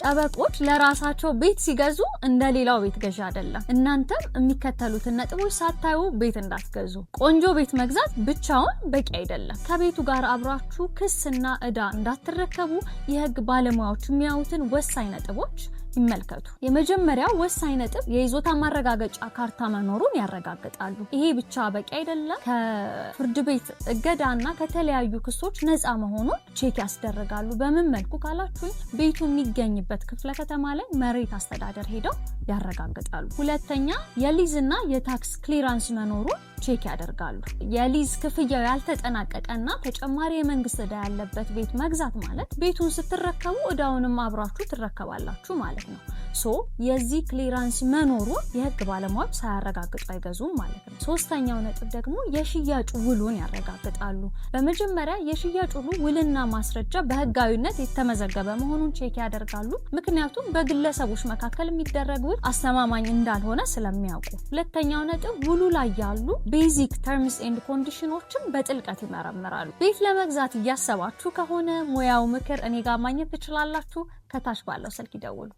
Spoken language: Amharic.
ጠበቆች ለራሳቸው ቤት ሲገዙ እንደሌላው ቤት ገዢ አይደለም። እናንተም የሚከተሉትን ነጥቦች ሳታዩ ቤት እንዳትገዙ። ቆንጆ ቤት መግዛት ብቻውን በቂ አይደለም። ከቤቱ ጋር አብራችሁ ክስና ዕዳ እንዳትረከቡ የህግ ባለሙያዎች የሚያዩትን ወሳኝ ነጥቦች ይመልከቱ። የመጀመሪያው ወሳኝ ነጥብ የይዞታ ማረጋገጫ ካርታ መኖሩን ያረጋግጣሉ። ይሄ ብቻ በቂ አይደለም። ከፍርድ ቤት እገዳና ከተለያዩ ክሶች ነፃ መሆኑን ቼክ ያስደርጋሉ። በምን መልኩ ካላችሁኝ ቤቱ የሚገኝበት ክፍለ ከተማ ላይ መሬት አስተዳደር ሄደው ያረጋግጣሉ። ሁለተኛ የሊዝና የታክስ ክሊራንስ መኖሩን ቼክ ያደርጋሉ። የሊዝ ክፍያው ያልተጠናቀቀና ተጨማሪ የመንግስት ዕዳ ያለበት ቤት መግዛት ማለት ቤቱን ስትረከቡ ዕዳውንም አብራችሁ ትረከባላችሁ ማለት ነው። የዚህ ክሊራንስ መኖሩን የህግ ባለሙያዎች ሳያረጋግጡ አይገዙም ማለት ነው። ሶስተኛው ነጥብ ደግሞ የሽያጭ ውሉን ያረጋግጣሉ። በመጀመሪያ የሽያጭ ውልና ማስረጃ በህጋዊነት የተመዘገበ መሆኑን ቼክ ያደርጋሉ። ምክንያቱም በግለሰቦች መካከል የሚደረግ ውል አስተማማኝ እንዳልሆነ ስለሚያውቁ። ሁለተኛው ነጥብ ውሉ ላይ ያሉ ቤዚክ ተርምስ ኤንድ ኮንዲሽኖችን በጥልቀት ይመረምራሉ። ቤት ለመግዛት እያሰባችሁ ከሆነ ሙያው ምክር እኔ ጋር ማግኘት ትችላላችሁ። ከታች ባለው ስልክ ይደውሉ።